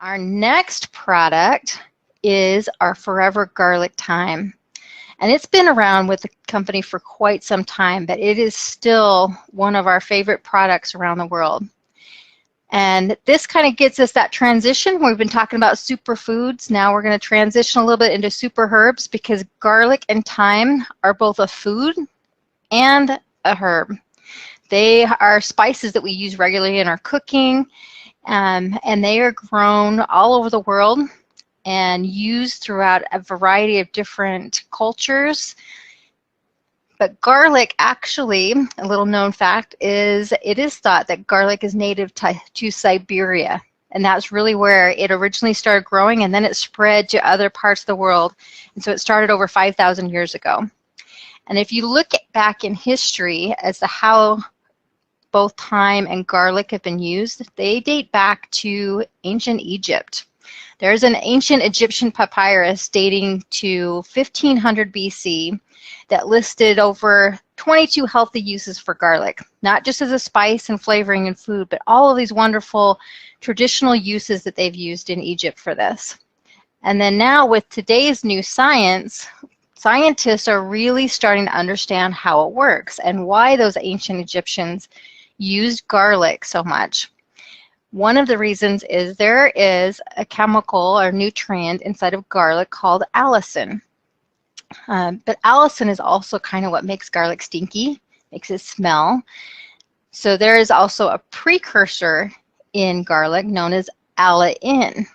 Our next product is our Forever Garlic-Thyme. And it's been around with the company for quite some time, but it is still one of our favorite products around the world. And this kind of gets us that transition. We've been talking about superfoods. Now we're going to transition a little bit into super herbs, because garlic and thyme are both a food and a herb. They are spices that we use regularly in our cooking, and they are grown all over the world and used throughout a variety of different cultures. But garlic, actually, a little known fact is it is thought that garlic is native to Siberia. And that's really where it originally started growing, and then it spread to other parts of the world. And so it started over 5,000 years ago. And if you look back in history as to how both thyme and garlic have been used, they date back to ancient Egypt. There's an ancient Egyptian papyrus dating to 1500 BC that listed over 22 healthy uses for garlic, not just as a spice and flavoring in food, but all of these wonderful traditional uses that they've used in Egypt for this. And then now with today's new science, scientists are really starting to understand how it works and why those ancient Egyptians used garlic so much. One of the reasons is there is a chemical or nutrient inside of garlic called allicin. But allicin is also kind of what makes garlic stinky, makes it smell. So there is also a precursor in garlic known as allicin.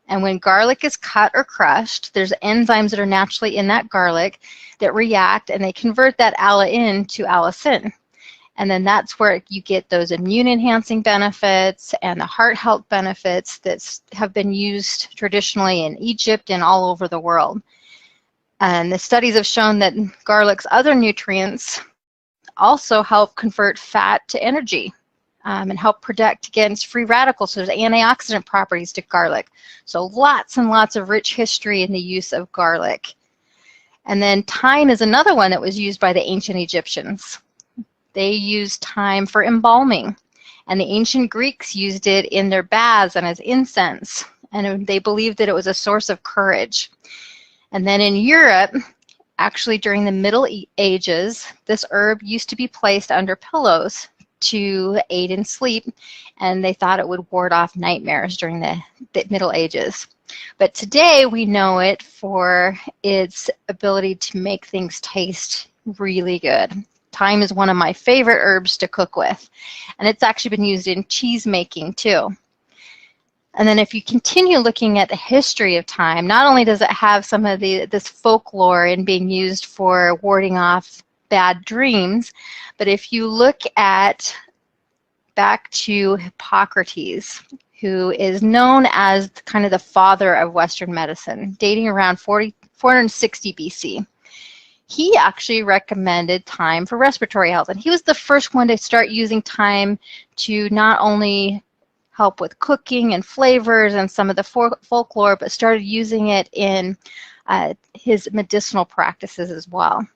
And when garlic is cut or crushed, there's enzymes that are naturally in that garlic that react, and they convert that allicin to allicin. And then that's where you get those immune-enhancing benefits and the heart health benefits that have been used traditionally in Egypt and all over the world. And the studies have shown that garlic's other nutrients also help convert fat to energy and help protect against free radicals. So there's antioxidant properties to garlic. So lots and lots of rich history in the use of garlic. And then thyme is another one that was used by the ancient Egyptians. They used thyme for embalming, and the ancient Greeks used it in their baths and as incense, and they believed that it was a source of courage. And then in Europe, actually during the Middle Ages, this herb used to be placed under pillows to aid in sleep, and they thought it would ward off nightmares during the Middle Ages. But today we know it for its ability to make things taste really good. Thyme is one of my favorite herbs to cook with, and it's actually been used in cheese making too. And then if you continue looking at the history of thyme, not only does it have some of this folklore in being used for warding off bad dreams, but if you look at back to Hippocrates, who is known as kind of the father of Western medicine, dating around 460 BC. He actually recommended thyme for respiratory health, and he was the first one to start using thyme to not only help with cooking and flavors and some of the folklore, but started using it in his medicinal practices as well.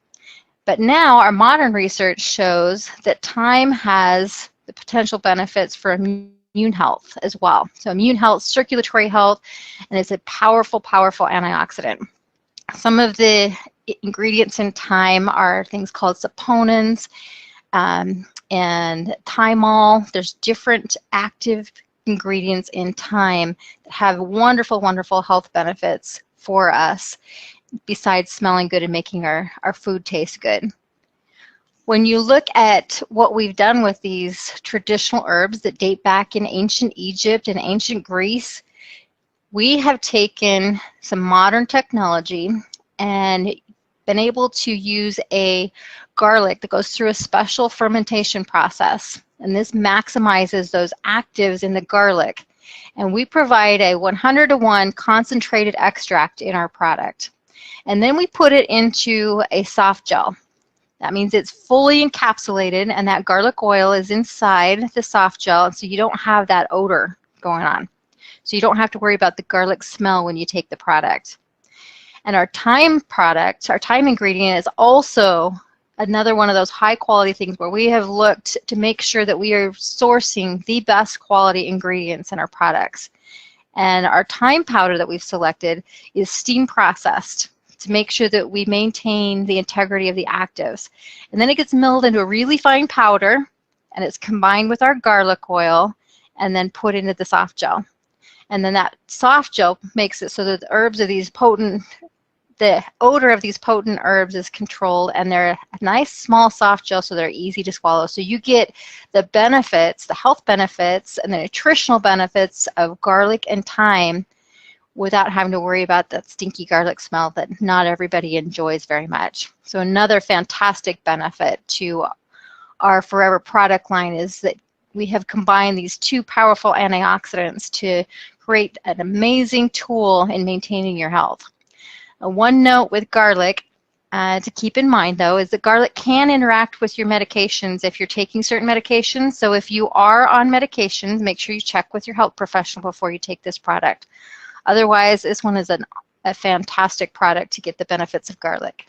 But now our modern research shows that thyme has the potential benefits for immune health as well. So immune health, circulatory health, and it's a powerful, powerful antioxidant. Some of the ingredients in thyme are things called saponins and thymol. There's different active ingredients in thyme that have wonderful, wonderful health benefits for us, besides smelling good and making our food taste good. When you look at what we've done with these traditional herbs that date back in ancient Egypt and ancient Greece, we have taken some modern technology and been able to use a garlic that goes through a special fermentation process. And this maximizes those actives in the garlic. And we provide a 100-to-1 concentrated extract in our product. And then we put it into a soft gel. That means it's fully encapsulated, and that garlic oil is inside the soft gel, and so you don't have that odor going on. So you don't have to worry about the garlic smell when you take the product. And our thyme product, our thyme ingredient, is also another one of those high quality things where we have looked to make sure that we are sourcing the best quality ingredients in our products. And our thyme powder that we've selected is steam processed to make sure that we maintain the integrity of the actives. And then it gets milled into a really fine powder, and it's combined with our garlic oil and then put into the soft gel. And then that soft gel makes it so that the odor of these potent herbs is controlled, and they're a nice small soft gel, so they're easy to swallow. So you get the benefits, the health benefits, and the nutritional benefits of garlic and thyme without having to worry about that stinky garlic smell that not everybody enjoys very much. So another fantastic benefit to our Forever product line is that we have combined these two powerful antioxidants to create an amazing tool in maintaining your health. One note with garlic to keep in mind, though, is that garlic can interact with your medications if you're taking certain medications. So if you are on medications, make sure you check with your health professional before you take this product. Otherwise, this one is a fantastic product to get the benefits of garlic.